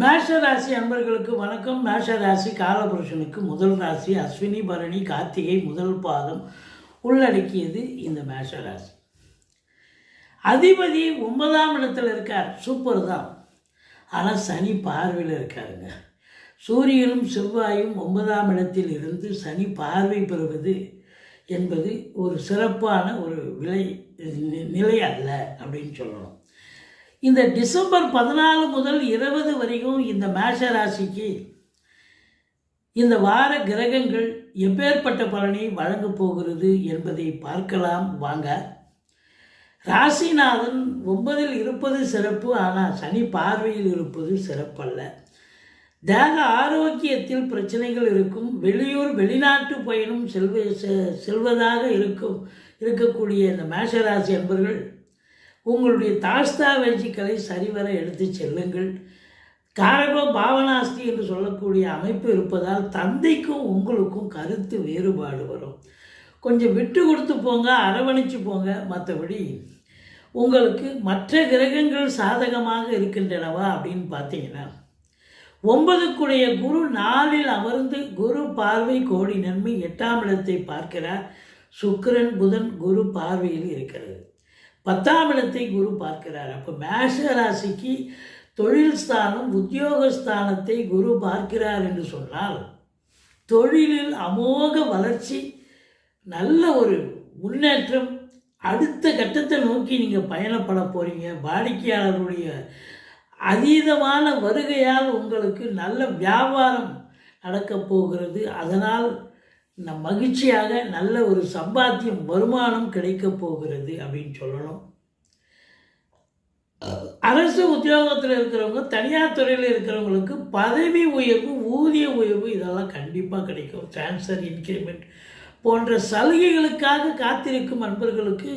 மேஷ ராசி அன்பர்களுக்கு வணக்கம். மேஷ ராசி காலபுருஷனுக்கு முதல் ராசி. அஸ்வினி பரணி கார்த்திகை முதல் பாதம் உள்ளடக்கியது இந்த மேஷ ராசி. அதிபதி 9ஆம் இடத்துல இருக்கார், சூப்பர் தான். ஆனால் சனி பார்வையில் இருக்காருங்க. சூரியனும் செவ்வாயும் 9ஆம் இடத்தில் இருந்து சனி பார்வை பெறுவது என்பது ஒரு சிறப்பான ஒரு நிலை அல்ல அப்படின்னு சொல்லணும். இந்த டிசம்பர் 14 முதல் 20 வரைக்கும் இந்த மேஷ ராசிக்கு இந்த வார கிரகங்கள் எப்பேற்பட்ட பலனை வழங்கப் போகிறது என்பதை பார்க்கலாம் வாங்க. ராசிநாதன் 9இல் இருப்பது சிறப்பு, ஆனால் சனி பார்வையில் இருப்பது சிறப்பல்ல. தேக ஆரோக்கியத்தில் பிரச்சனைகள் இருக்கும். வெளியூர் வெளிநாட்டு பயணம் செல்வதாக இருக்கக்கூடிய இந்த மேஷராசி என்பர்கள் உங்களுடைய தாஸ்தாவேஜிக்களை சரிவர எடுத்து செல்லுங்கள். காரகோ பாவனாஸ்தி என்று சொல்லக்கூடிய அமைப்பு இருப்பதால் தந்தைக்கும் உங்களுக்கும் கருத்து வேறுபாடு வரும். கொஞ்சம் விட்டு கொடுத்து போங்க, அரவணைச்சு போங்க. மற்றபடி உங்களுக்கு மற்ற கிரகங்கள் சாதகமாக இருக்கின்றனவா அப்படின்னு பார்த்தீங்கன்னா, 9க்குடைய குரு 4இல் அமர்ந்து குரு பார்வை கோடி நன்மை 8ஆம் இடத்தை பார்க்கிறார். சுக்கிரன் புதன் குரு பார்வையில் இருக்கிறது. 10ஆம் இடத்தை குரு பார்க்கிறார். அப்போ மேஷ ராசிக்கு தொழில் ஸ்தானம் உத்தியோகஸ்தானத்தை குரு பார்க்கிறார் என்று சொன்னால் தொழிலில் அமோக வளர்ச்சி, நல்ல ஒரு முன்னேற்றம், அடுத்த கட்டத்தை நோக்கி நீங்கள் பயணப்பட போகிறீங்க. வாடிக்கையாளருடைய அதீதமான வருகையால் உங்களுக்கு நல்ல வியாபாரம் நடக்கப் போகிறது. அதனால் மகிழ்ச்சியாக நல்ல ஒரு சம்பாத்தியம் வருமானம் கிடைக்க போகிறது அப்படின்னு சொல்லணும். அரசு உத்தியோகத்தில் இருக்கிறவங்க, தனியார் துறையில் இருக்கிறவங்களுக்கு பதவி உயர்வு, ஊதிய உயர்வு இதெல்லாம் கண்டிப்பாக கிடைக்கும். டிரான்ஸ்ஃபர், இன்க்ரிமெண்ட் போன்ற சலுகைகளுக்காக காத்திருக்கும் அன்பர்களுக்கு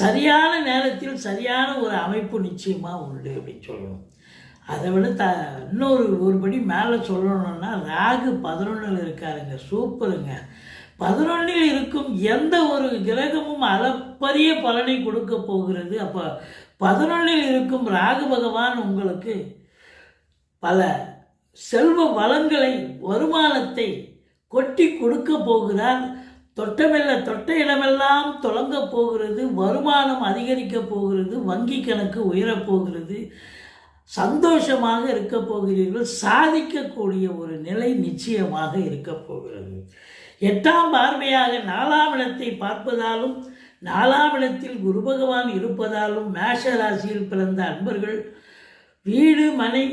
சரியான நேரத்தில் சரியான ஒரு அமைப்பு நிச்சயமாக உண்டு அப்படின்னு சொல்லணும். அதை விட இன்னொரு படி மேலே சொல்லணும்னா, ராகு 11இல் இருக்காருங்க, சூப்பருங்க. 11இல் இருக்கும் எந்த ஒரு கிரகமும் அளப்பரிய பலனை கொடுக்க போகிறது. அப்போ 11இல் இருக்கும் ராகு பகவான் உங்களுக்கு பல செல்வ வளங்களை, வருமானத்தை கொட்டி கொடுக்க போகிறார். தொட்ட இடமெல்லாம் தொடங்க போகிறது. வருமானம் அதிகரிக்க போகிறது. வங்கி கணக்கு உயரப்போகிறது. சந்தோஷமாக இருக்க போகிறீர்கள். சாதிக்கக்கூடிய ஒரு நிலை நிச்சயமாக இருக்க போகிறது. 8ஆம் பார்வையாக 4ஆம் இடத்தை பார்ப்பதாலும் 4ஆம் இடத்தில் குரு பகவான் இருப்பதாலும் மேஷ ராசியில் பிறந்த அன்பர்கள் வீடு மனை